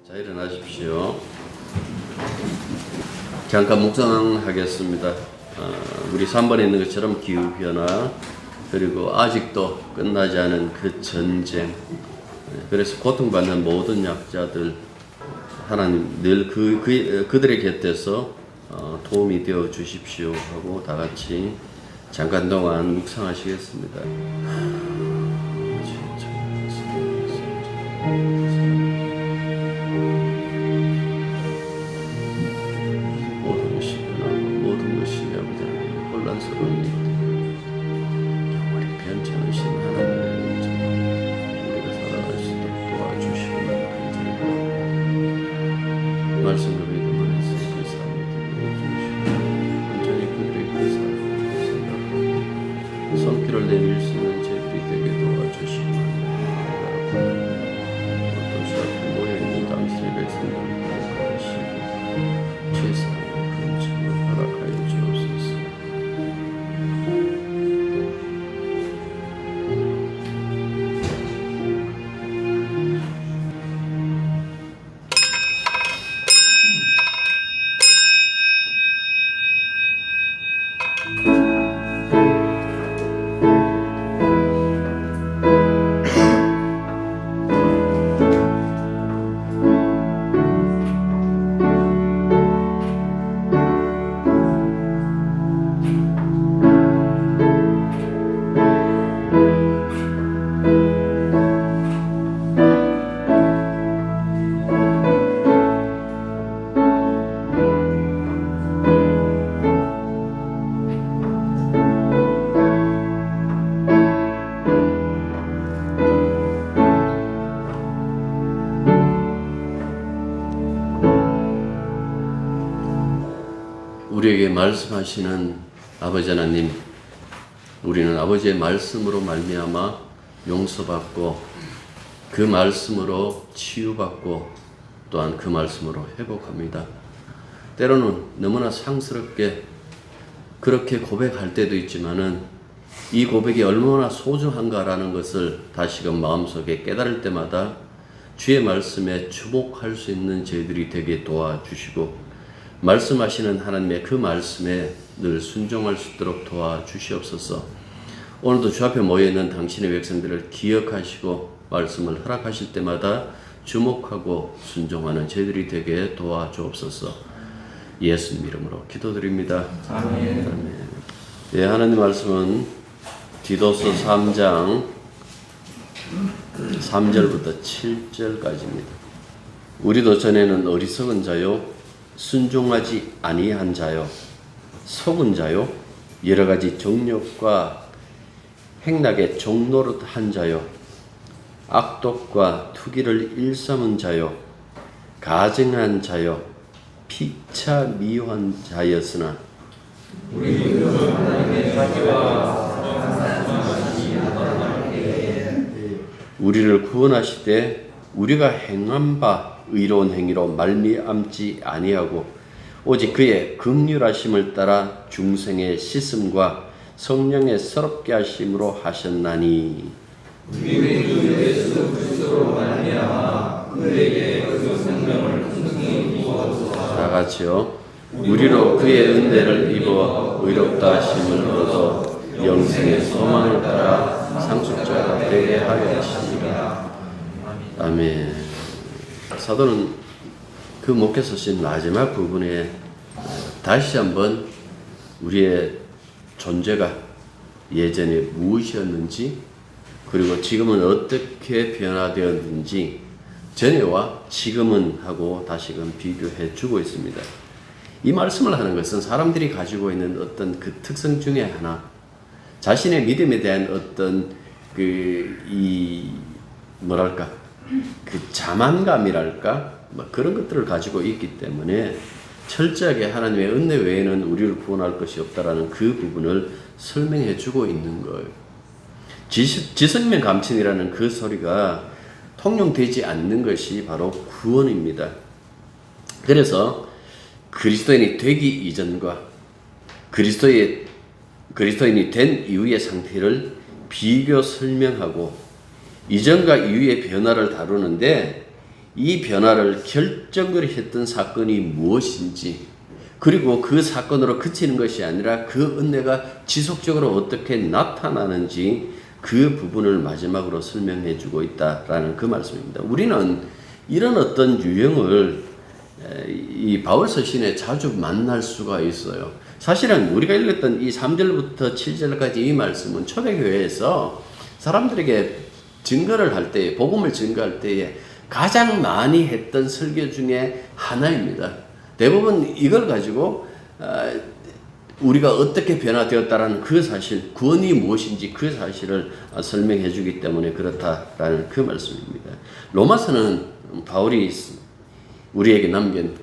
자, 일어나십시오. 잠깐 묵상하겠습니다. 우리 3번에 있는 것처럼 기후변화, 그리고 아직도 끝나지 않은 그 전쟁, 그래서 고통받는 모든 약자들, 하나님 늘 그들의 곁에서 도움이 되어 주십시오 하고 다 같이 잠깐 동안 묵상하시겠습니다. 모든 것이 변하고 모든 것이 아버지 하나님 혼란스러운 일들, 영원히 변치 않으신 하나님의 은총, 우리가 살아갈 수 있도록 도와주시고 감사드리고, 말씀을 믿음으로 해서 그 삶을 들려주시고 온전히 그들의 그 삶을 생각하고 손길을 내밀 수 있는 저희들이 되게 도와주시고 도시 앞에 모여있는 당신의 백성들을 보호하시고 최선의 근처를 허락하여 주옵소서. 우리에게 말씀하시는 아버지 하나님, 우리는 아버지의 말씀으로 말미암아 용서받고 그 말씀으로 치유받고 또한 그 말씀으로 회복합니다. 때로는 너무나 상스럽게 그렇게 고백할 때도 있지만은 이 고백이 얼마나 소중한가라는 것을 다시금 마음속에 깨달을 때마다 주의 말씀에 주목할 수 있는 저희들이 되게 도와주시고, 말씀하시는 하나님의 그 말씀에 늘 순종할 수 있도록 도와주시옵소서. 오늘도 주 앞에 모여있는 당신의 백성들을 기억하시고 말씀을 허락하실 때마다 주목하고 순종하는 저희들이 되게 도와주옵소서. 예수님 이름으로 기도드립니다. 아멘. 아멘. 예, 하나님 말씀은 디도서 3장 3절부터 7절까지입니다. 우리도 전에는 어리석은 자요, 순종하지 아니한 자요, 속은 자요, 여러 가지 정욕과 행락의 종노릇한 자요, 악독과 투기를 일삼은 자요, 가증한 자요, 피차 미워한 자였으나 우리를 구원하시되 우리가 행한 바 의로운 행위로 말미암지 아니하고 오직 그의 긍휼하심을 따라 중생의 씻음과 성령의 서럽게 하심으로 하셨나니. 우리 주 예수 그리스도로 말미암아 그에게 그 생명을 풍성히 부어주소서. 다 같이요. 우리로 그의 은혜를 입어 의롭다 하심을 얻어 영생의 소망을 따라 상속자가 되게 하여 하시니라. 아멘. 사도는 그 목에서 쓴 마지막 부분에 다시 한번 우리의 존재가 예전에 무엇이었는지, 그리고 지금은 어떻게 변화되었는지 전에와 지금은 하고 다시금 비교해 주고 있습니다. 이 말씀을 하는 것은 사람들이 가지고 있는 어떤 그 특성 중에 하나, 자신의 믿음에 대한 어떤 그 자만감이랄까, 그런 것들을 가지고 있기 때문에 철저하게 하나님의 은혜 외에는 우리를 구원할 것이 없다라는 그 부분을 설명해 주고 있는 거예요. 지성명 감천이라는 그 소리가 통용되지 않는 것이 바로 구원입니다. 그래서 그리스도인이 되기 이전과 그리스도인이 된 이후의 상태를 비교 설명하고 이전과 이후의 변화를 다루는데, 이 변화를 결정을 했던 사건이 무엇인지, 그리고 그 사건으로 그치는 것이 아니라 그 은혜가 지속적으로 어떻게 나타나는지 그 부분을 마지막으로 설명해 주고 있다라는 그 말씀입니다. 우리는 이런 어떤 유형을 이 바울 서신에 자주 만날 수가 있어요. 사실은 우리가 읽었던 이 3절부터 7절까지 이 말씀은 초대교회에서 사람들에게 증거를 할 때, 복음을 증거할 때에 가장 많이 했던 설교 중에 하나입니다. 대부분 이걸 가지고 우리가 어떻게 변화되었다라는 그 사실, 구원이 무엇인지 그 사실을 설명해 주기 때문에 그렇다라는 그 말씀입니다. 로마서는 바울이 우리에게 남긴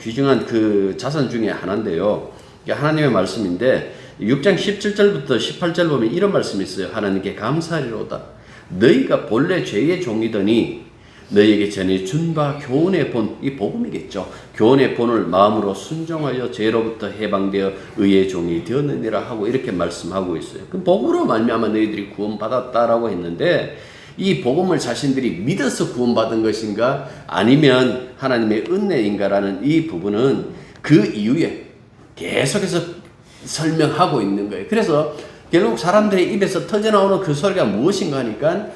귀중한 그 자산 중에 하나인데요. 하나님의 말씀인데 6장 17절부터 18절 보면 이런 말씀이 있어요. 하나님께 감사하리로다. 너희가 본래 죄의 종이더니 너희에게 전에 준 바 교훈의 본, 이 복음이겠죠. 교훈의 본을 마음으로 순종하여 죄로부터 해방되어 의의 종이 되었느니라 하고 이렇게 말씀하고 있어요. 그 복음으로 말미암아 너희들이 구원받았다라고 했는데 이 복음을 자신들이 믿어서 구원받은 것인가 아니면 하나님의 은혜인가라는 이 부분은 그 이후에 계속해서 설명하고 있는 거예요. 그래서 결국 사람들의 입에서 터져나오는 그 소리가 무엇인가 하니까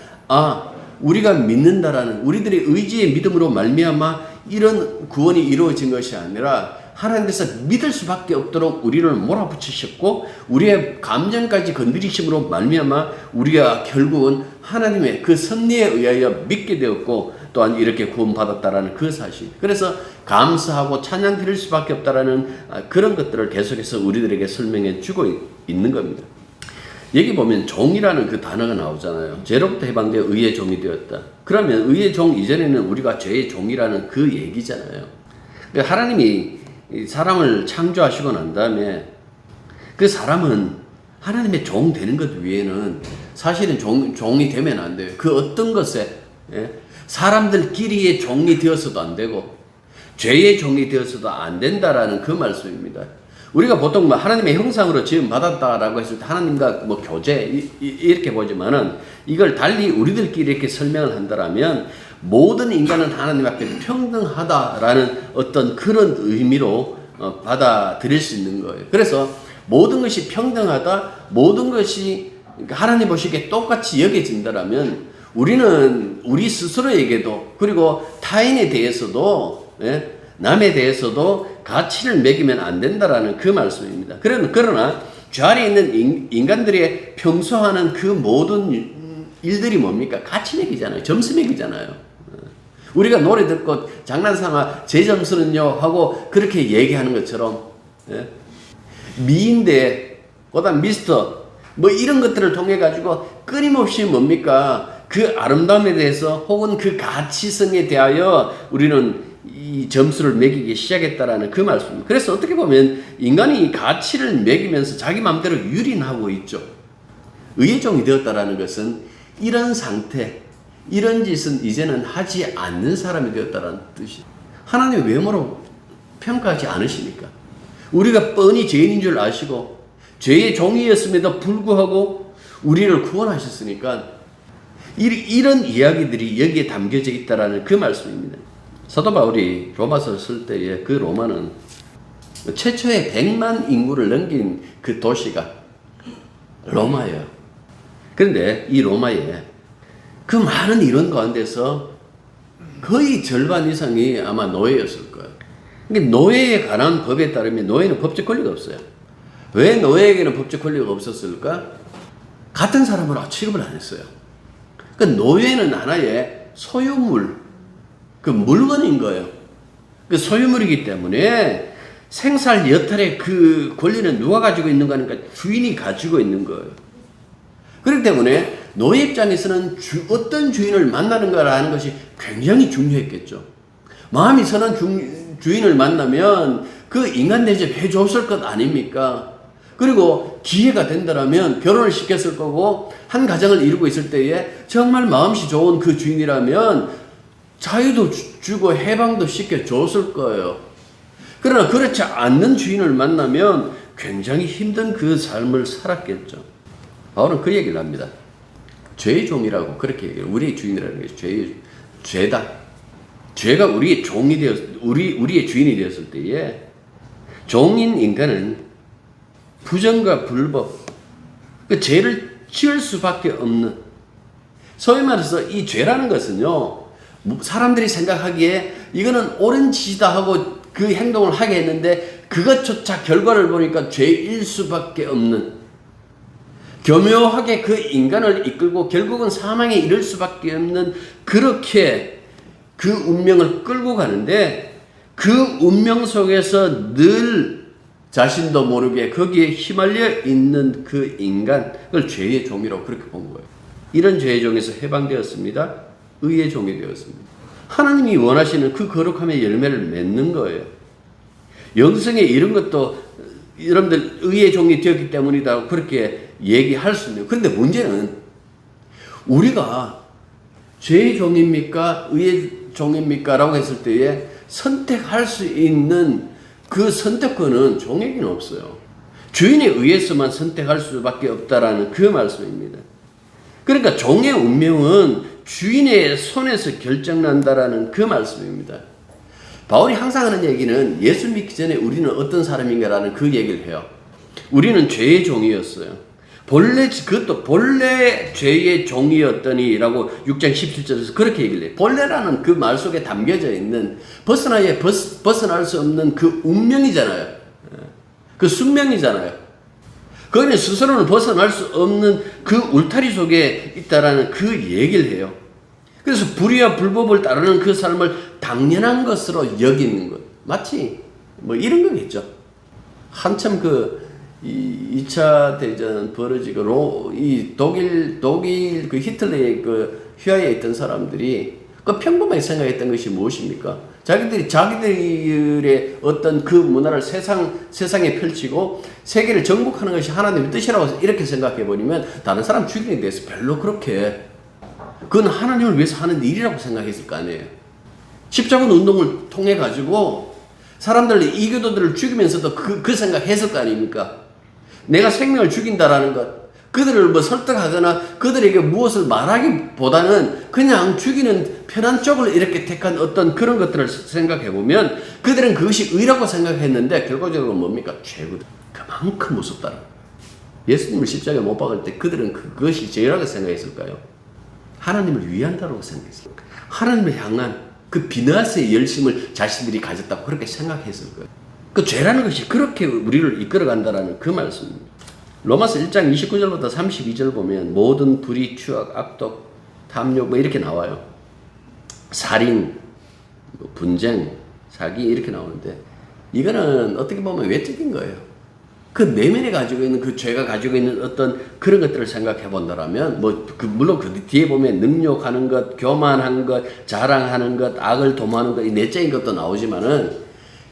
우리가 믿는다라는 우리들의 의지의 믿음으로 말미암아 이런 구원이 이루어진 것이 아니라 하나님께서 믿을 수밖에 없도록 우리를 몰아붙이셨고 우리의 감정까지 건드리심으로 말미암아 우리가 결국은 하나님의 그 섭리에 의하여 믿게 되었고 또한 이렇게 구원받았다라는 그 사실. 그래서 감사하고 찬양 드릴 수밖에 없다라는 그런 것들을 계속해서 우리들에게 설명해 주고 있는 겁니다. 여기 보면 종이라는 그 단어가 나오잖아요. 죄로부터 해방되어 의의 종이 되었다. 그러면 의의 종 이전에는 우리가 죄의 종이라는 그 얘기잖아요. 그러니까 하나님이 사람을 창조하시고 난 다음에 그 사람은 하나님의 종 되는 것 외에는 사실은 종이 되면 안 돼요. 그 어떤 것에 사람들끼리의 종이 되어서도 안 되고 죄의 종이 되어서도 안 된다라는 그 말씀입니다. 우리가 보통 하나님의 형상으로 지음 받았다라고 했을 때 하나님과 교제 이렇게 보지만은 이걸 달리 우리들끼리 이렇게 설명을 한다라면 모든 인간은 하나님 앞에 평등하다라는 어떤 그런 의미로 받아들일 수 있는 거예요. 그래서 모든 것이 평등하다, 모든 것이 하나님 보시기에 똑같이 여겨진다라면 우리는 우리 스스로에게도 그리고 타인에 대해서도 남에 대해서도 가치를 매기면 안 된다라는 그 말씀입니다. 그러나 죄 아래 있는 인간들의 평소 하는 그 모든 일들이 뭡니까? 가치 매기잖아요. 점수 매기잖아요. 우리가 노래 듣고 장난삼아 제 점수는요 하고 그렇게 얘기하는 것처럼 미인대 그다음 미스터 이런 것들을 통해 가지고 끊임없이 뭡니까? 그 아름다움에 대해서 혹은 그 가치성에 대하여 우리는 이 점수를 매기기 시작했다라는 그 말씀입니다. 그래서 어떻게 보면 인간이 가치를 매기면서 자기 마음대로 유린하고 있죠. 의의 종이 되었다라는 것은 이런 상태, 이런 짓은 이제는 하지 않는 사람이 되었다라는 뜻이에요. 하나님 외모로 평가하지 않으시니까. 우리가 뻔히 죄인인 줄 아시고 죄의 종이었음에도 불구하고 우리를 구원하셨으니까 이런 이야기들이 여기에 담겨져 있다라는 그 말씀입니다. 사도 바울이 로마서를 쓸 때에 그 로마는 최초의 100만 인구를 넘긴 그 도시가 로마예요. 그런데 이 로마에 그 많은 인원 가운데서 거의 절반 이상이 아마 노예였을 거예요. 그러니까 노예에 관한 법에 따르면 노예는 법적 권리가 없어요. 왜 노예에게는 법적 권리가 없었을까? 같은 사람으로 취급을 안 했어요. 그러니까 노예는 하나의 소유물, 그 물건인 거예요. 그 소유물이기 때문에 생살 여탈의 그 권리는 누가 가지고 있는가 하니까 주인이 가지고 있는 거예요. 그렇기 때문에 노예 입장에서는 어떤 주인을 만나는가라는 것이 굉장히 중요했겠죠. 마음이 선한 주인을 만나면 그 인간 대접 해줬을 것 아닙니까? 그리고 기회가 된다면 결혼을 시켰을 거고 한 가정을 이루고 있을 때에 정말 마음씨 좋은 그 주인이라면 자유도 주고 해방도 시켜줬을 거예요. 그러나 그렇지 않는 주인을 만나면 굉장히 힘든 그 삶을 살았겠죠. 바울은 그 얘기를 합니다. 죄의 종이라고 그렇게 얘기해요. 우리의 주인이라는 게 죄다. 죄가 우리의 종이 우리의 주인이 되었을 때에 종인 인간은 부정과 불법, 그 죄를 지을 수밖에 없는, 소위 말해서 이 죄라는 것은요, 사람들이 생각하기에 이거는 옳은 짓이다 하고 그 행동을 하게 했는데 그것조차 결과를 보니까 죄일 수밖에 없는, 교묘하게 그 인간을 이끌고 결국은 사망에 이를 수밖에 없는, 그렇게 그 운명을 끌고 가는데 그 운명 속에서 늘 자신도 모르게 거기에 휘말려 있는 그 인간, 그걸 죄의 종이라고 그렇게 본 거예요. 이런 죄의 종에서 해방되었습니다. 의의 종이 되었습니다. 하나님이 원하시는 그 거룩함의 열매를 맺는 거예요. 영성에 이런 것도 여러분들 의의 종이 되었기 때문이다 그렇게 얘기할 수 있네요. 그런데 문제는 우리가 죄의 종입니까? 의의 종입니까? 라고 했을 때에 선택할 수 있는 그 선택권은 종에게는 없어요. 주인에 의해서만 선택할 수밖에 없다라는 그 말씀입니다. 그러니까 종의 운명은 주인의 손에서 결정난다라는 그 말씀입니다. 바울이 항상 하는 얘기는 예수 믿기 전에 우리는 어떤 사람인가라는 그 얘기를 해요. 우리는 죄의 종이었어요. 그것도 본래 죄의 종이었더니라고 6장 17절에서 그렇게 얘기를 해요. 본래라는 그 말 속에 담겨져 있는 벗어날 수 없는 그 운명이잖아요. 그 숙명이잖아요. 그거는 스스로는 벗어날 수 없는 그 울타리 속에 있다라는 그 얘기를 해요. 그래서 불의와 불법을 따르는 그 삶을 당연한 것으로 여기는 것. 마치 뭐 이런 거겠죠. 한참 그 2차 대전 벌어지고 이 독일 그 히틀러의 그 휘하에 있던 사람들이 그 평범하게 생각했던 것이 무엇입니까? 자기들의 어떤 그 문화를 세상에 펼치고 세계를 정복하는 것이 하나님의 뜻이라고 이렇게 생각해 버리면 다른 사람 죽이는 데 대해서 별로 그렇게 그건 하나님을 위해서 하는 일이라고 생각했을 거 아니에요. 십자군 운동을 통해 가지고 사람들 이교도들을 죽이면서도 그 생각했을 거 아닙니까? 내가 생명을 죽인다라는 것, 그들을 뭐 설득하거나 그들에게 무엇을 말하기보다는 그냥 죽이는 편한 쪽을 이렇게 택한 어떤 그런 것들을 생각해 보면 그들은 그것이 의라고 생각했는데 결과적으로 뭡니까? 죄거든. 그만큼 무섭다. 예수님을 십자가에 못 박을 때 그들은 그것이 죄라고 생각했을까요? 하나님을 위한다고 생각했어요. 하나님을 향한 그 비너스의 열심을 자신들이 가졌다고 그렇게 생각했을 거예요. 그 죄라는 것이 그렇게 우리를 이끌어간다라는 그 말씀입니다. 로마서 1장 29절부터 32절 보면 모든 불의, 추악, 악독, 탐욕 뭐 이렇게 나와요. 살인, 분쟁, 사기 이렇게 나오는데 이거는 어떻게 보면 외적인 거예요. 그 내면에 가지고 있는 그 죄가 가지고 있는 어떤 그런 것들을 생각해 본다라면 물론 그 뒤에 보면 능욕하는 것, 교만한 것, 자랑하는 것, 악을 도모하는 것, 이 내적인 것도 나오지만은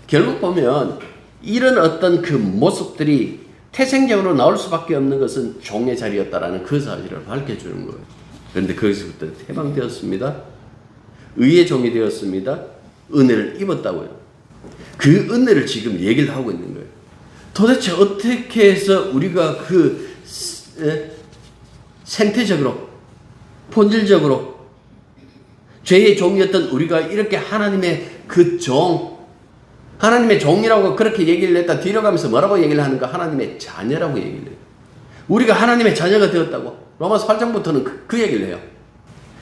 결국 보면 이런 어떤 그 모습들이 태생적으로 나올 수밖에 없는 것은 종의 자리였다라는 그 사실을 밝혀주는 거예요. 그런데 거기서부터 해방되었습니다. 의의 종이 되었습니다. 은혜를 입었다고요. 그 은혜를 지금 얘기를 하고 있는 거예요. 도대체 어떻게 해서 우리가 그 생태적으로 본질적으로 죄의 종이었던 우리가 이렇게 하나님의 그 종, 하나님의 종이라고 그렇게 얘기를 했다 뒤로 가면서 뭐라고 얘기를 하는가? 하나님의 자녀라고 얘기를 해요. 우리가 하나님의 자녀가 되었다고 로마서 8장부터는 그 얘기를 해요.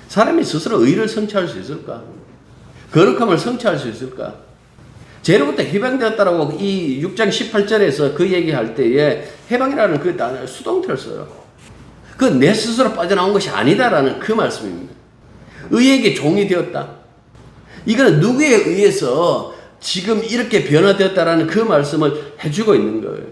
사람이 스스로 의를 성취할 수 있을까? 거룩함을 성취할 수 있을까? 죄로부터 해방되었다라고 이 6장 18절에서 그 얘기할 때에 해방이라는 그 단어를 수동태를 써요. 그 내 스스로 빠져나온 것이 아니다라는 그 말씀입니다. 의에게 종이 되었다. 이거는 누구에 의해서 지금 이렇게 변화되었다라는 그 말씀을 해주고 있는 거예요.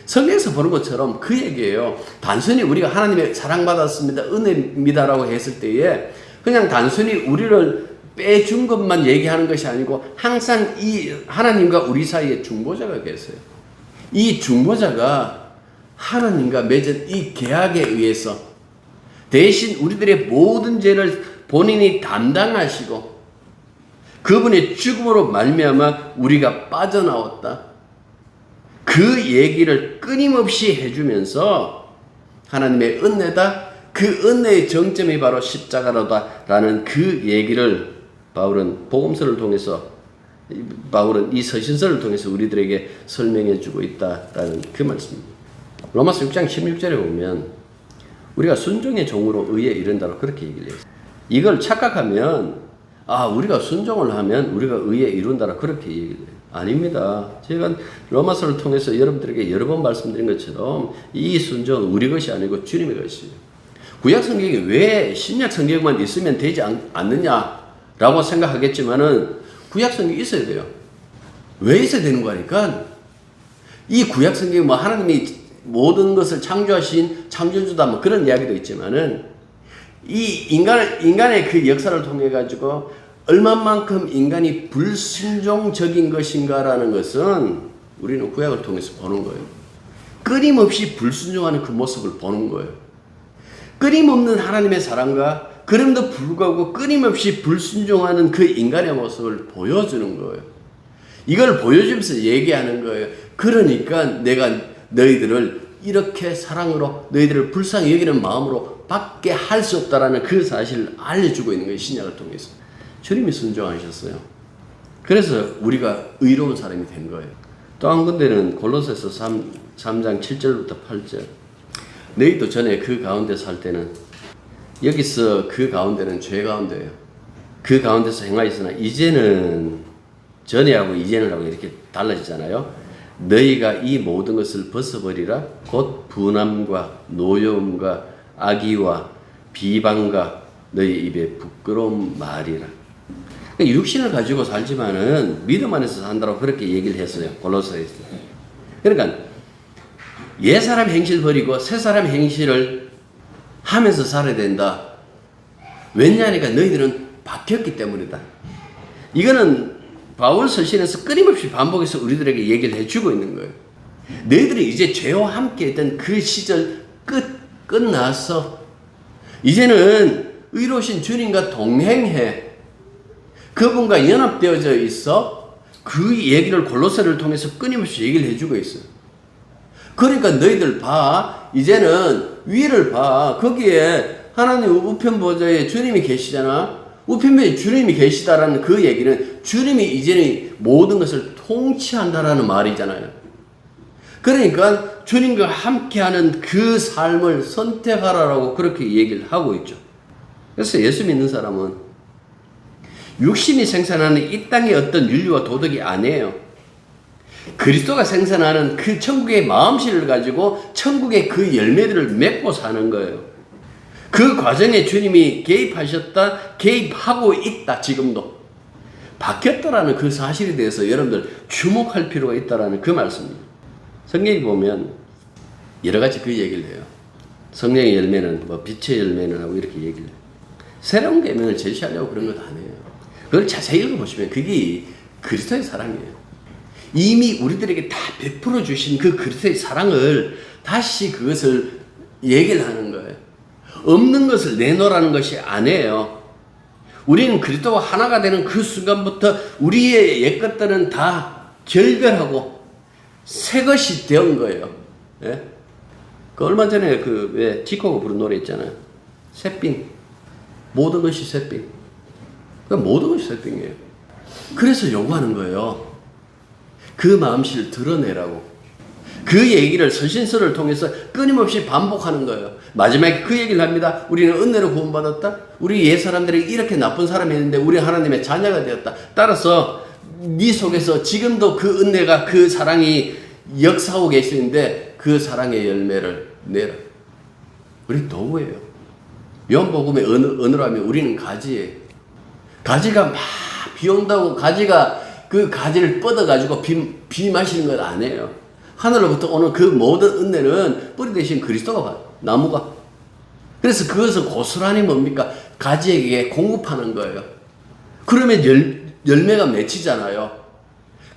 성경에서 보는 것처럼 그 얘기예요. 단순히 우리가 하나님의 사랑받았습니다, 은혜입니다라고 했을 때에 그냥 단순히 우리를 빼준 것만 얘기하는 것이 아니고 항상 이 하나님과 우리 사이에 중보자가 계세요. 이 중보자가 하나님과 맺은 이 계약에 의해서 대신 우리들의 모든 죄를 본인이 담당하시고 그분의 죽음으로 말미암아 우리가 빠져나왔다. 그 얘기를 끊임없이 해주면서 하나님의 은혜다. 그 은혜의 정점이 바로 십자가로다라는 그 얘기를 바울은 복음서를 통해서 바울은 이 서신서를 통해서 우리들에게 설명해 주고 있다라는 그 말씀입니다. 로마서 6장 16절에 보면 우리가 순종의 종으로 의에 이른다고 그렇게 얘기를 해요. 이걸 착각하면 우리가 순종을 하면 우리가 의에 이룬다라 그렇게 얘기를 해요. 아닙니다. 제가 로마서를 통해서 여러분들에게 여러 번 말씀드린 것처럼 이 순종은 우리 것이 아니고 주님의 것이에요. 구약 성경이 왜 신약 성경만 있으면 되지 않느냐라고 생각하겠지만은 구약 성경이 있어야 돼요. 왜 있어야 되는 거니까 이 구약 성경이 뭐 하나님이 모든 것을 창조하신 창조주다 뭐 그런 이야기도 있지만은 이 인간의 그 역사를 통해 가지고 얼마만큼 인간이 불순종적인 것인가라는 것은 우리는 구약을 통해서 보는 거예요. 끊임없이 불순종하는 그 모습을 보는 거예요. 끊임없는 하나님의 사랑과 그럼에도 불구하고 끊임없이 불순종하는 그 인간의 모습을 보여주는 거예요. 이걸 보여주면서 얘기하는 거예요. 그러니까 내가 너희들을 이렇게 사랑으로 너희들을 불쌍히 여기는 마음으로 밖에 할 수 없다라는 그 사실을 알려주고 있는 거예요. 신약을 통해서. 주님이 순종하셨어요. 그래서 우리가 의로운 사람이 된 거예요. 또 한 군데는 골로새서 3장 7절부터 8절. 너희도 전에 그 가운데 살 때는 여기서 그 가운데는 죄 가운데예요. 그 가운데서 행하였으나 이제는 전에하고 이제는하고 이렇게 달라지잖아요. 너희가 이 모든 것을 벗어버리라. 곧 분함과 노여움과 악의와 비방과 너희 입에 부끄러운 말이라. 육신을 가지고 살지만은 믿음 안에서 산다고 그렇게 얘기를 했어요. 골로새에서. 그러니까 옛사람 행실 버리고 새사람 행실을 하면서 살아야 된다. 왜냐하니까 너희들은 바뀌었기 때문이다. 이거는 바울 서신에서 끊임없이 반복해서 우리들에게 얘기를 해주고 있는 거예요. 너희들이 이제 죄와 함께 했던 그 시절 끝나서 이제는 의로우신 주님과 동행해. 그분과 연합되어져 있어. 그 얘기를 골로새를 통해서 끊임없이 얘기를 해주고 있어요. 그러니까 너희들 봐. 이제는 위를 봐. 거기에 하나님 우편 보좌에 주님이 계시잖아. 우편에 주님이 계시다라는 그 얘기는 주님이 이제는 모든 것을 통치한다라는 말이잖아요. 그러니까 주님과 함께하는 그 삶을 선택하라라고 그렇게 얘기를 하고 있죠. 그래서 예수 믿는 사람은 육신이 생산하는 이 땅의 어떤 윤리와 도덕이 아니에요. 그리스도가 생산하는 그 천국의 마음씨를 가지고 천국의 그 열매들을 맺고 사는 거예요. 그 과정에 주님이 개입하고 있다. 지금도 바뀌었다라는 그 사실에 대해서 여러분들 주목할 필요가 있다라는 그 말씀입니다. 성경에 보면 여러 가지 그 얘기를 해요. 성령의 열매는 뭐 빛의 열매는 하고 이렇게 얘기를 해요. 새로운 계명을 제시하려고 그런 것 아니에요. 그걸 자세히 읽어보시면 그게 그리스도의 사랑이에요. 이미 우리들에게 다 베풀어 주신 그 그리스도의 사랑을 다시 그것을 얘기를 하는 거예요. 없는 것을 내놓으라는 것이 아니에요. 우리는 그리스도와 하나가 되는 그 순간부터 우리의 옛것들은 다 결별하고 새 것이 되은 거예요. 예? 그 얼마 전에 왜 지코가 부른 노래 있잖아요. 새삥. 모든 것이 새삥. 모든 것이 새삥이에요. 그래서 요구하는 거예요. 그 마음씨를 드러내라고. 그 얘기를 서신서를 통해서 끊임없이 반복하는 거예요. 마지막에 그 얘기를 합니다. 우리는 은혜로 구원받았다. 우리 옛사람들이 이렇게 나쁜 사람이었는데 우리 하나님의 자녀가 되었다. 따라서 네 속에서 지금도 그 은혜가 그 사랑이 역사하고 계시는데 그 사랑의 열매를 내라. 우리 도구예요. 요한복음의 언어로 하면 우리는 가지예요. 가지가 막 비 온다고 가지가 그 가지를 뻗어가지고 비 마시는 건 아니에요. 하늘로부터 오는 그 모든 은혜는 뿌리 대신 그리스도가 봐요. 나무가. 그래서 그것을 고스란히 뭡니까? 가지에게 공급하는 거예요. 그러면 열매가 맺히잖아요.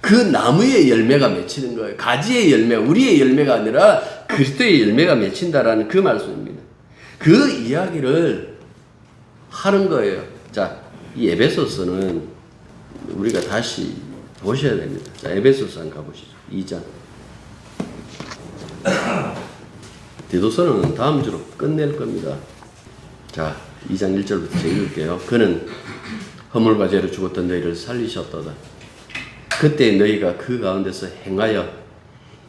그 나무의 열매가 맺히는 거예요. 가지의 열매, 우리의 열매가 아니라 그리스도의 열매가 맺힌다라는 그 말씀입니다. 그 이야기를 하는 거예요. 자, 이 에베소서는 우리가 다시 보셔야 됩니다. 자, 에베소서 한번 가보시죠. 2장. 디도서는 다음 주로 끝낼 겁니다. 자, 2장 1절부터 제가 읽을게요. 그는 허물과 죄로 죽었던 너희를 살리셨도다. 그때 너희가 그 가운데서 행하여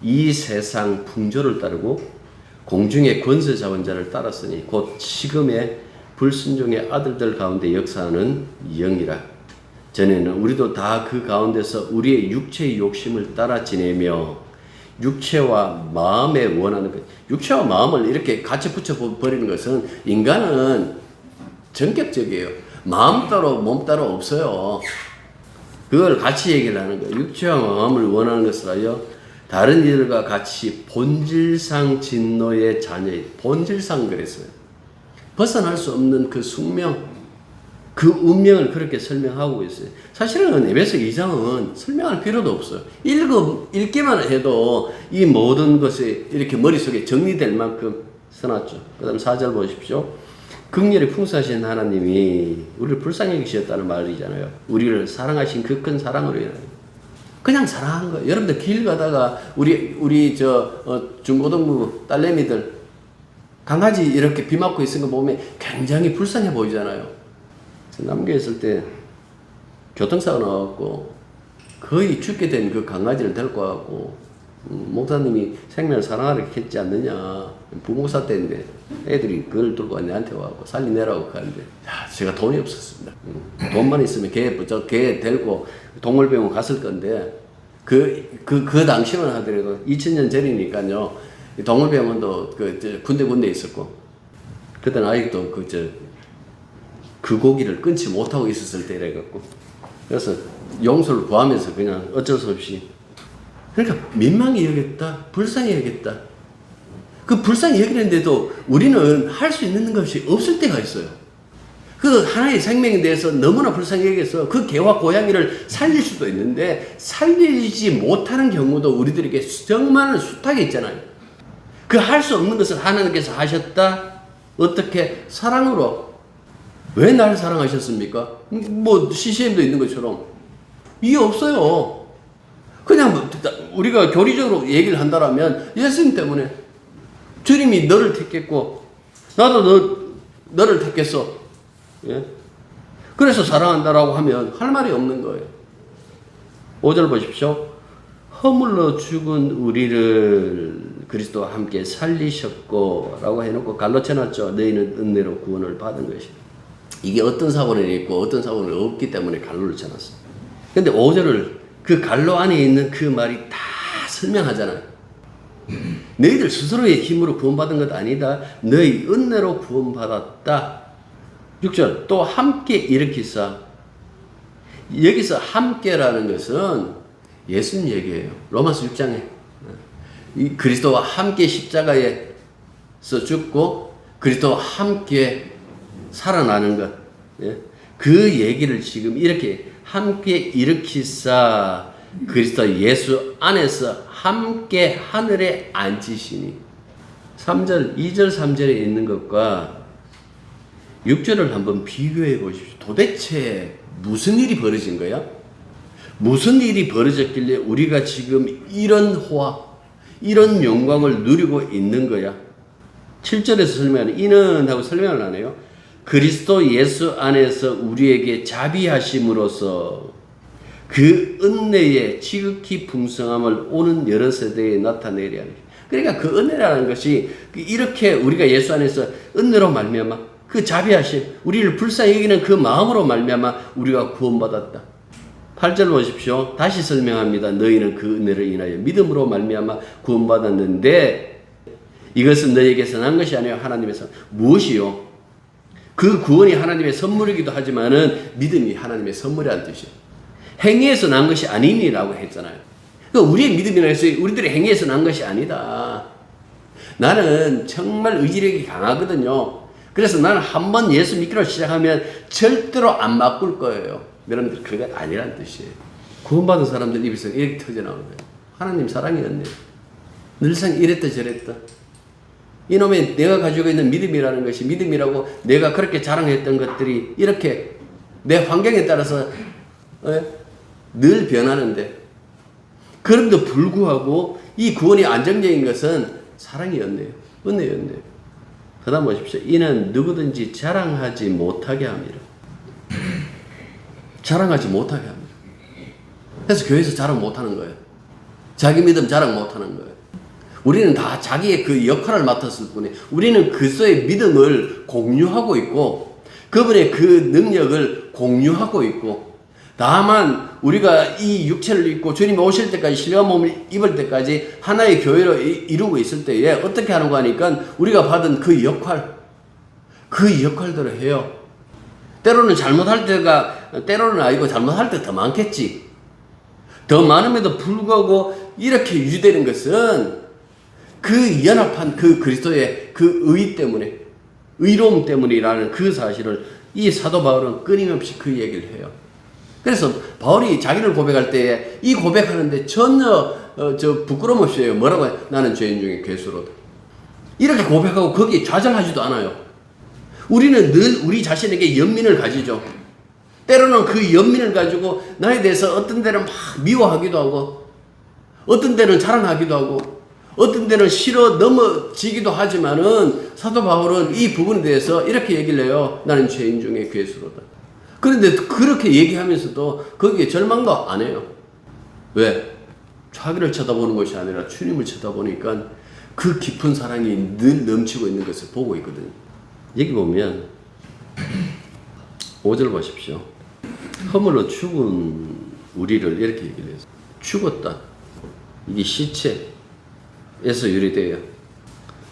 이 세상 풍조를 따르고 공중의 권세 잡은 자를 따랐으니 곧 지금의 불순종의 아들들 가운데 역사하는 영이라. 전에는 우리도 다 그 가운데서 우리의 육체의 욕심을 따라 지내며 육체와 마음에 원하는 것. 육체와 마음을 이렇게 같이 붙여버리는 것은 인간은 전격적이에요. 마음 따로 몸 따로 없어요. 그걸 같이 얘기를 하는 거예요. 육체와 마음을 원하는 것을 하여 다른 이들과 같이 본질상 진노의 자녀의 본질상 그랬어요. 벗어날 수 없는 그 숙명, 그 운명을 그렇게 설명하고 있어요. 사실은 에베소 2장은 설명할 필요도 없어요. 읽기만 해도 이 모든 것이 이렇게 머릿속에 정리될 만큼 써놨죠. 그 다음 4절 보십시오. 긍휼이 풍성하신 하나님이 우리를 불쌍히 여기셨다는 말이잖아요. 우리를 사랑하신 그 큰 사랑으로 인하여 그냥 사랑한 거예요. 여러분들 길 가다가 우리 중고등부 딸내미들 강아지 이렇게 비 맞고 있는 거 보면 굉장히 불쌍해 보이잖아요. 남교에 있을 때 교통사고 나왔고 거의 죽게 된 그 강아지를 데리고 와갖고 목사님이 생명을 사랑하라 했지 않느냐. 부모사 때인데 애들이 그걸 들고 내한테 와갖고 살리내라고 하는데 제가 돈이 없었습니다. 돈만 있으면 걔 데리고 동물병원 갔을 건데 그 당시만 하더라도 2000년 전이니까요. 동물병원도 군데 있었고 그때는 아직도 그 고기를 끊지 못하고 있었을 때래갖고 그래서 용서를 구하면서 그냥 어쩔 수 없이 그러니까 민망히 여겼다, 불쌍히 여겼다. 그 불쌍히 여기는데도 우리는 할 수 있는 것이 없을 때가 있어요. 그 하나의 생명에 대해서 너무나 불쌍히 여겨서 그 개와 고양이를 살릴 수도 있는데 살리지 못하는 경우도 우리들에게 정말 숱하게 있잖아요. 그 할 수 없는 것을 하나님께서 하셨다. 어떻게? 사랑으로. 왜 나를 사랑하셨습니까? 뭐 CCM도 있는 것처럼 이게 없어요. 그냥 우리가 교리적으로 얘기를 한다면 예수님 때문에 주님이 너를 택했고 나도 너를 택했어. 예? 그래서 사랑한다라고 하면 할 말이 없는 거예요. 5절 보십시오. 허물로 죽은 우리를 그리스도와 함께 살리셨고 라고 해놓고 갈로 쳐놨죠. 너희는 은혜로 구원을 받은 것이다. 이게 어떤 사본에 있고 어떤 사본에 없기 때문에 갈로를 쳐놨어요. 근데 5절을 그 갈로 안에 있는 그 말이 다 설명하잖아요. 너희들 스스로의 힘으로 구원받은 것 아니다. 너희 은혜로 구원받았다. 6절 또 함께 일으키사. 여기서 함께라는 것은 예수님 얘기예요. 로마서 6장에 이 그리스도와 함께 십자가에서 죽고 그리스도와 함께 살아나는 것. 예? 그 얘기를 지금 이렇게 함께 일으키사 그리스도 예수 안에서 함께 하늘에 앉으시니 3절, 2절, 3절에 있는 것과 6절을 한번 비교해 보십시오. 도대체 무슨 일이 벌어진 거야? 무슨 일이 벌어졌길래 우리가 지금 이런 호화, 이런 영광을 누리고 있는 거야? 7절에서 설명하는 이는 하고 설명을 안 해요. 그리스도 예수 안에서 우리에게 자비하심으로써 그 은혜의 지극히 풍성함을 오는 여러 세대에 나타내려 하는. 그러니까 그 은혜라는 것이 이렇게 우리가 예수 안에서 은혜로 말미암아 그 자비하심, 우리를 불쌍히 여기는 그 마음으로 말미암아 우리가 구원받았다. 8절 보십시오. 다시 설명합니다. 너희는 그 은혜를 인하여 믿음으로 말미암아 구원받았는데 이것은 너희에게서 난 것이 아니라 하나님에서. 무엇이요? 그 구원이 하나님의 선물이기도 하지만은 믿음이 하나님의 선물이라는 뜻이에요. 행위에서 난 것이 아니니라고 했잖아요. 그러니까 우리의 믿음이라는 것이 우리들의 행위에서 난 것이 아니다. 나는 정말 의지력이 강하거든요. 그래서 나는 한번 예수 믿기로 시작하면 절대로 안 바꿀 거예요. 여러분들 그게 아니란 뜻이에요. 구원받은 사람들 입에서 이렇게 터져나오는 거예요. 하나님 사랑이었네. 늘상 이랬다 저랬다. 이놈의 내가 가지고 있는 믿음이라는 것이 믿음이라고 내가 그렇게 자랑했던 것들이 이렇게 내 환경에 따라서 늘 변하는데 그럼에도 불구하고 이 구원이 안정적인 것은 사랑이었네요. 은혜였네요. 그 다음 보십시오. 이는 누구든지 자랑하지 못하게 합니다. 자랑하지 못하게 합니다. 그래서 교회에서 자랑 못하는 거예요. 자기 믿음 자랑 못하는 거예요. 우리는 다 자기의 그 역할을 맡았을 뿐에 우리는 그리스도의 믿음을 공유하고 있고 그분의 그 능력을 공유하고 있고 다만 우리가 이 육체를 입고 주님이 오실 때까지 신령한 몸을 입을 때까지 하나의 교회로 이루고 있을 때에 어떻게 하는 거 하니까 우리가 받은 그 역할대로 해요. 때로는 잘못할 때가 때로는 아니고 잘못할 때 더 많겠지. 더 많음에도 불구하고 이렇게 유지되는 것은 그 연합한 그 그리스도의 그 의 때문에 의로움 때문이라는 그 사실을 이 사도 바울은 끊임없이 그 얘기를 해요. 그래서 바울이 자기를 고백할 때에 이 고백하는데 전혀 부끄러움 없이 해요. 뭐라고 해요? 나는 죄인 중에 괴수로다. 이렇게 고백하고 거기에 좌절하지도 않아요. 우리는 늘 우리 자신에게 연민을 가지죠. 때로는 그 연민을 가지고 나에 대해서 어떤 데는 막 미워하기도 하고 어떤 데는 자랑하기도 하고 어떤 데는 싫어 넘어지기도 하지만은 사도 바울은 이 부분에 대해서 이렇게 얘기를 해요. 나는 죄인 중에 괴수로다. 그런데 그렇게 얘기하면서도 거기에 절망도 안 해요. 왜? 자기를 쳐다보는 것이 아니라 주님을 쳐다보니까 그 깊은 사랑이 늘 넘치고 있는 것을 보고 있거든요. 여기 보면 5절 보십시오. 허물로 죽은 우리를 이렇게 얘기를 해서 죽었다. 이게 시체에서 유래돼요.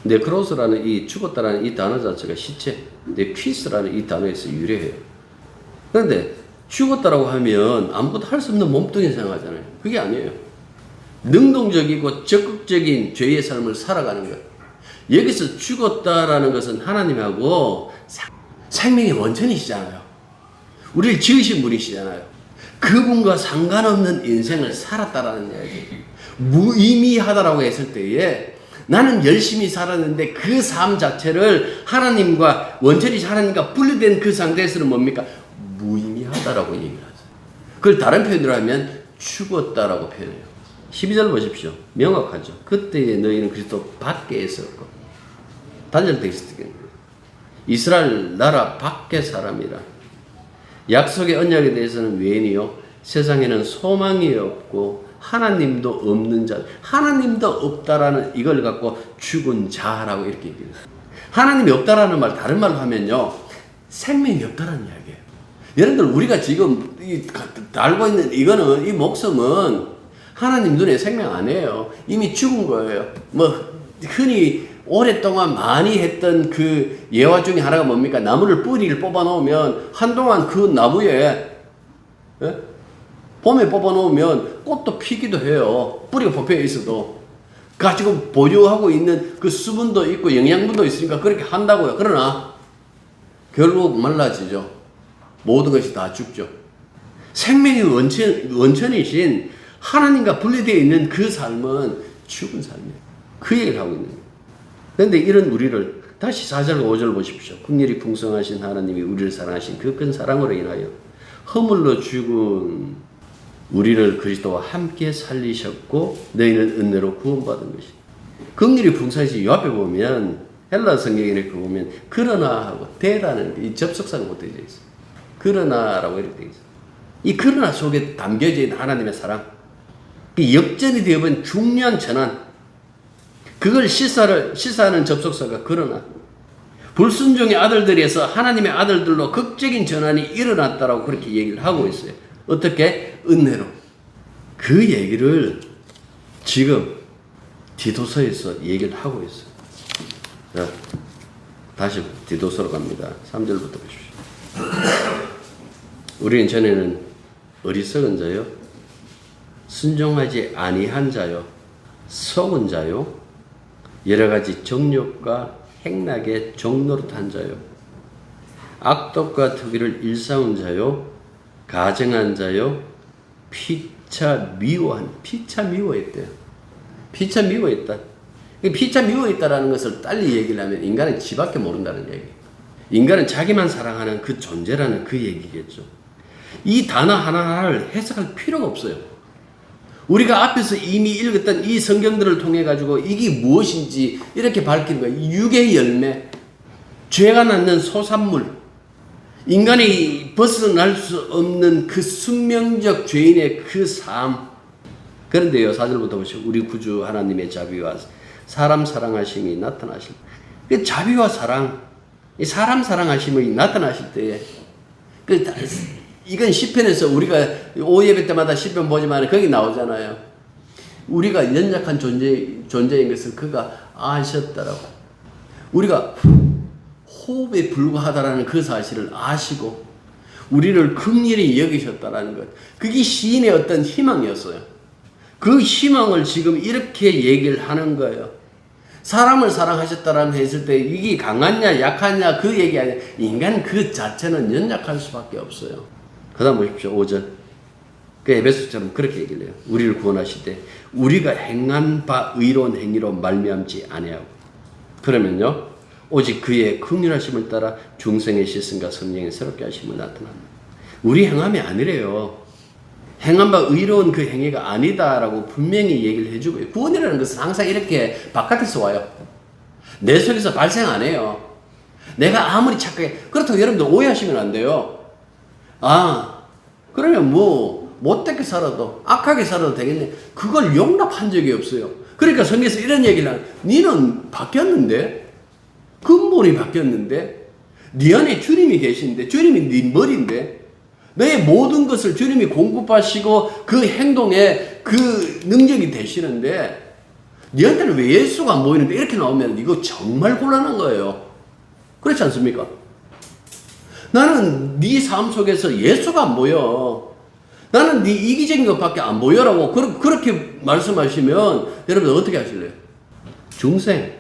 네크로스라는 이 죽었다라는 이 단어 자체가 시체, 네퀴스라는 이 단어에서 유래해요. 그런데 죽었다라고 하면 아무것도 할 수 없는 몸뚱이 생각하잖아요. 그게 아니에요. 능동적이고 적극적인 죄의 삶을 살아가는 거예요. 여기서 죽었다라는 것은 하나님하고 생명의 원천이시잖아요. 우리를 지으신 분이시잖아요. 그분과 상관없는 인생을 살았다라는 이야기. 무의미하다라고 했을 때에 나는 열심히 살았는데 그 삶 자체를 하나님과 원천이신 하나님과 분리된 그 상태에서는 뭡니까? 무의미하다라고 얘기를 하죠. 그걸 다른 표현으로 하면 죽었다라고 표현해요. 12절 보십시오. 명확하죠. 그때에 너희는 그리스도 밖에 있었고 단절되어 있었기 때문에 이스라엘 나라 밖의 사람이라. 약속의 언약에 대해서는 외인이요 세상에는 소망이 없고 하나님도 없는 자, 하나님도 없다라는 이걸 갖고 죽은 자라고 이렇게 얘기해요. 하나님이 없다라는 말 다른 말로 하면요 생명이 없다라는 이야기예요. 여러분들 우리가 지금 달고 있는 이거는 이 목숨은 하나님 눈에 생명 아니에요. 이미 죽은 거예요. 뭐 흔히 오랫동안 많이 했던 그 예화 중에 하나가 뭡니까? 나무를 뿌리를 뽑아 놓으면 한동안 그 나무에 봄에 뽑아 놓으면 꽃도 피기도 해요. 뿌리가 뽑혀 있어도 가지고 보유하고 있는 그 수분도 있고 영양분도 있으니까 그렇게 한다고요. 그러나 결국 말라지죠. 모든 것이 다 죽죠. 생명의 원천이신 하나님과 분리되어 있는 그 삶은 죽은 삶이에요. 그 얘기를 하고 있는 거예요. 그런데 이런 우리를 다시 4절 5절 보십시오. 긍휼이 풍성하신 하나님이 우리를 사랑하신 그 큰 사랑으로 인하여 허물로 죽은 우리를 그리스도와 함께 살리셨고 너희는 은혜로 구원받은 것이. 긍휼이 풍성하신 이 앞에 보면 헬라 성경에 이렇게 보면 그러나 하고 대라는 이 접속사가 못 되어 있어요. 그러나라고 이렇게 되어 있어요. 이 그러나 속에 담겨져 있는 하나님의 사랑, 그 역전이 되어버린 중요한 전환, 그걸 시사하는 접속사가 그러나. 불순종의 아들들에서 하나님의 아들들로 극적인 전환이 일어났다라고 그렇게 얘기를 하고 있어요. 어떻게? 은혜로. 그 얘기를 지금 디도서에서 얘기를 하고 있어요. 자, 다시 디도서로 갑니다. 3절부터 보십시오. 우리는 전에는 어리석은 자요, 순종하지 아니한 자요, 속은 자요, 여러 가지 정욕과 행락에 종노릇한 자요, 악독과 투기를 일삼은 자요, 가증한 자요, 피차 미워했대요. 피차 미워했다. 피차 미워했다라는 것을 빨리 얘기를 하면 인간은 지밖에 모른다는 얘기. 인간은 자기만 사랑하는 그 존재라는 그 얘기겠죠. 이 단어 하나하나를 해석할 필요가 없어요. 우리가 앞에서 이미 읽었던 이 성경들을 통해 가지고 이게 무엇인지 이렇게 밝히는 거예요. 육의 열매, 죄가 낳는 소산물, 인간이 벗어날 수 없는 그 숙명적 죄인의 그 삶. 그런데요, 4절부터 보시죠. 우리 구주 하나님의 자비와 사람 사랑하심이 나타나실 때, 그 자비와 사랑, 이 사람 사랑하심이 나타나실 때에, 이건 시편에서 우리가 5예배 때마다 시편 보지만 거기 나오잖아요. 우리가 연약한 존재인 것을 그가 아셨다라고. 우리가 호흡에 불과하다라는 그 사실을 아시고 우리를 긍휼히 여기셨다라는 것. 그게 시인의 어떤 희망이었어요. 그 희망을 지금 이렇게 얘기를 하는 거예요. 사람을 사랑하셨다라는 했을 때 이게 강하냐 약하냐 그 얘기 아니야. 인간 그 자체는 연약할 수밖에 없어요. 그 다음 보십시오. 5절. 그 에베소처럼 그렇게 얘기를 해요. 우리를 구원하실 때 우리가 행한 바 의로운 행위로 말미암지 아니하고. 그러면요. 오직 그의 긍휼하심을 따라 중생의 씻음과 성령의 새롭게 하심을 나타납니다. 우리 행함이 아니래요. 행한 바 의로운 그 행위가 아니다라고 분명히 얘기를 해주고요. 구원이라는 것은 항상 이렇게 바깥에서 와요. 내 속에서 발생 안 해요. 내가 아무리 착하게, 그렇다고 여러분들 오해하시면 안 돼요. 그러면 못되게 살아도, 악하게 살아도 되겠네. 그걸 용납한 적이 없어요. 그러니까 성경에서 이런 얘기를 하는, 니는 바뀌었는데? 근본이 바뀌었는데? 네 안에 주님이 계신데, 주님이 네 머리인데, 너의 모든 것을 주님이 공급하시고 그 행동에 그 능력이 되시는데 너한테는 왜 예수가 안 보이는데 이렇게 나오면 이거 정말 곤란한 거예요. 그렇지 않습니까? 나는 네 삶 속에서 예수가 안 보여. 나는 네 이기적인 것밖에 안 보여라고 그렇게 말씀하시면 여러분 어떻게 하실래요? 중생.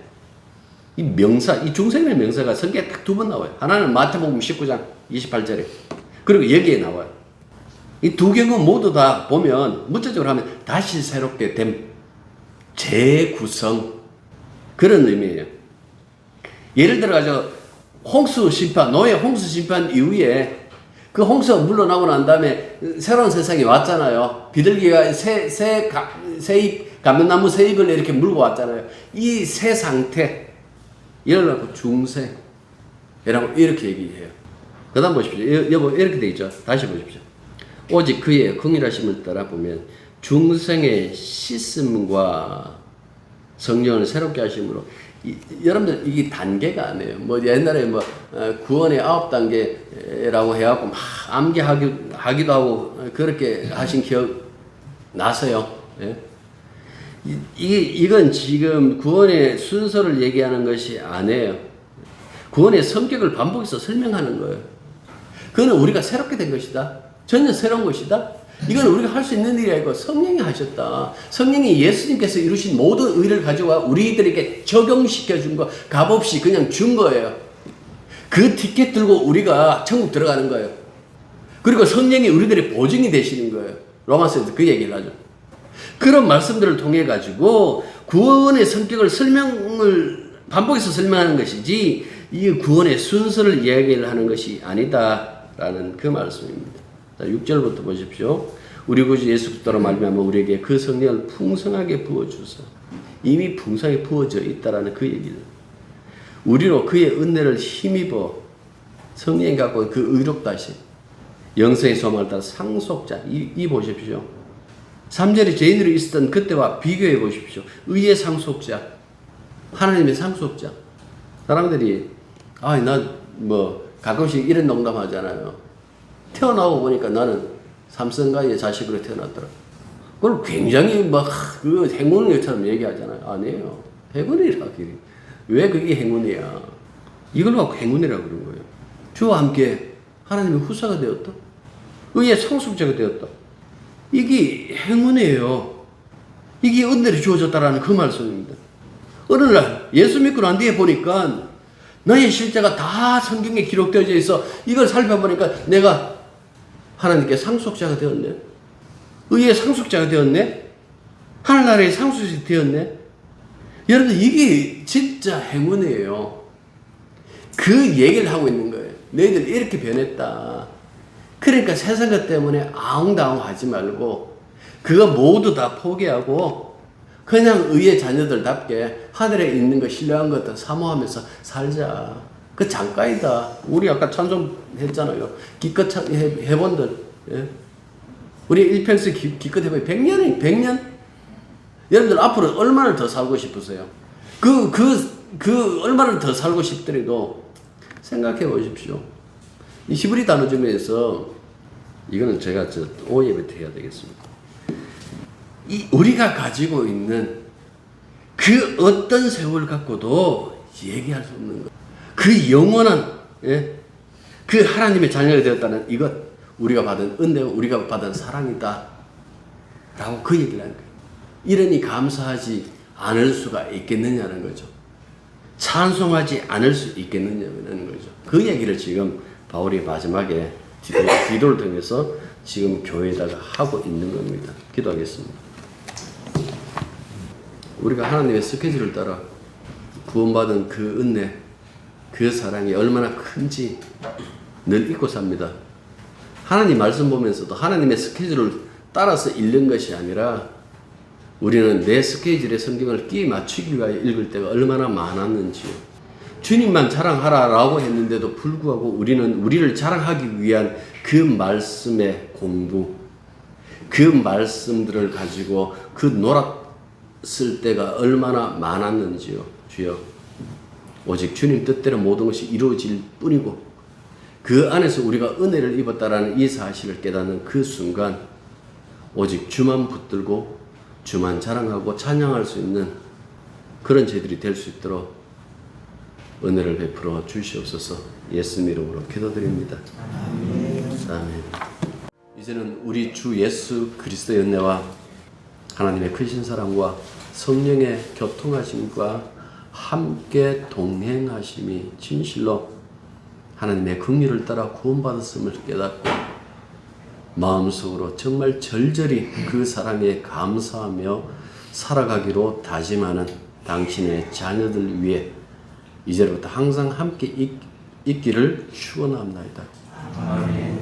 이 명사, 이 중생의 명사가 성경에 딱 2번 나와요. 하나는 마태복음 19장 28절에. 그리고 여기에 나와요. 이 두 경우 모두 다 보면 문자적으로 하면 다시 새롭게 됨, 재구성 그런 의미예요. 예를 들어가지고 홍수 심판, 노예 홍수 심판 이후에 그 홍수가 물러나고 난 다음에 새로운 세상이 왔잖아요. 비둘기가 새잎, 감면나무 새잎을 이렇게 물고 왔잖아요. 이 새 상태 이러려고 중생이라고 이렇게 얘기해요. 그 다음 보십시오. 여보, 이렇게 돼 있죠. 다시 보십시오. 오직 그의 긍휼하심을 따라 보면 중생의 씻음과 성령을 새롭게 하심으로 여러분들 이게 단계가 아니에요. 옛날에 구원의 9단계라고 해갖고 막 암기하기도 하고 그렇게 하신 기억 나서요. 예? 이건 지금 구원의 순서를 얘기하는 것이 아니에요. 구원의 성격을 반복해서 설명하는 거예요. 그거는 우리가 새롭게 된 것이다. 전혀 새로운 것이다. 이건 우리가 할 수 있는 일이 아니고 성령이 하셨다. 성령이 예수님께서 이루신 모든 의를 가져와 우리들에게 적용시켜 준 거 값없이 그냥 준 거예요. 그 티켓 들고 우리가 천국 들어가는 거예요. 그리고 성령이 우리들의 보증이 되시는 거예요. 로마서에서 그 얘기를 하죠. 그런 말씀들을 통해 가지고 구원의 성격을 반복해서 설명하는 것이지 이 구원의 순서를 이야기를 하는 것이 아니다라는 그 말씀입니다. 자, 6절부터 보십시오. 우리 구주 예수 그리스도로 말미암아 우리에게 그 성령을 풍성하게 부어주사 이미 풍성하게 부어져 있다라는 그 얘기를 우리로 그의 은혜를 힘입어 성령이 갖고 그 의롭다 하신 영생의 소망을 따라 상속자 이 보십시오. 3절에 죄인으로 있었던 그때와 비교해 보십시오. 의의 상속자, 하나님의 상속자. 사람들이 난 가끔씩 이런 농담 하잖아요. 태어나고 보니까 나는 삼성가의 자식으로 태어났더라. 그걸 굉장히 그 행운일처럼 얘기하잖아요. 아니에요. 행운이라. 왜 그게 행운이야? 이걸 갖고 행운이라고 그런 거예요. 주와 함께 하나님의 후사가 되었다. 의의 상속자가 되었다. 이게 행운이에요. 이게 은혜를 주어졌다라는 그 말씀입니다. 어느 날 예수 믿고 난 뒤에 보니까 나의 실제가 다 성경에 기록되어져 있어. 이걸 살펴보니까 내가 하나님께 상속자가 되었네. 의의 상속자가 되었네. 하늘나라의 상속자가 되었네. 여러분 이게 진짜 행운이에요. 그 얘기를 하고 있는 거예요. 너희들 이렇게 변했다. 그러니까 세상 것 때문에 아웅다웅 하지 말고 그거 모두 다 포기하고 그냥 의의 자녀들답게 하늘에 있는 거 신뢰한 것도 사모하면서 살자. 그 잠깐이다. 우리 아까 찬송했잖아요. 기껏 해본들. 예? 우리 일평생 기껏 해보면 100년이 100년? 여러분들 앞으로 얼마나 더 살고 싶으세요? 그 얼마나 더 살고 싶더라도 생각해 보십시오. 이 히브리 단어 중에서 이거는 제가 오예부터 해야 되겠습니다. 이 우리가 가지고 있는 그 어떤 세월 갖고도 얘기할 수 없는 것. 그 영원한, 예? 그 하나님의 자녀가 되었다는 이것, 우리가 받은 은혜와 우리가 받은 사랑이다. 라고 그 얘기를 하는 거예요. 이러니 감사하지 않을 수가 있겠느냐는 거죠. 찬송하지 않을 수 있겠느냐는 거죠. 그 얘기를 지금 바울이 마지막에 기도를 통해서 지금 교회에다가 하고 있는 겁니다. 기도하겠습니다. 우리가 하나님의 스케줄을 따라 구원받은 그 은혜, 그 사랑이 얼마나 큰지 늘 잊고 삽니다. 하나님 말씀 보면서도 하나님의 스케줄을 따라서 읽는 것이 아니라 우리는 내 스케줄에 성경을 끼 맞추기 위하여 읽을 때가 얼마나 많았는지요. 주님만 자랑하라라고 했는데도 불구하고 우리는 우리를 자랑하기 위한 그 말씀의 공부, 그 말씀들을 가지고 그 놀았을 때가 얼마나 많았는지요. 주여, 오직 주님 뜻대로 모든 것이 이루어질 뿐이고 그 안에서 우리가 은혜를 입었다라는 이 사실을 깨닫는 그 순간 오직 주만 붙들고 주만 자랑하고 찬양할 수 있는 그런 저희들이 될 수 있도록 은혜를 베풀어 주시옵소서. 예수님 이름으로 기도드립니다. 아멘. 이제는 우리 주 예수 그리스도의 은혜와 하나님의 크신 사랑과 성령의 교통하심과 함께 동행하심이 진실로 하나님의 긍휼을 따라 구원받았음을 깨닫고 마음속으로 정말 절절히 그 사랑에 감사하며 살아가기로 다짐하는 당신의 자녀들 위해 이제부터 항상 함께 있기를 축원합니다. 아멘.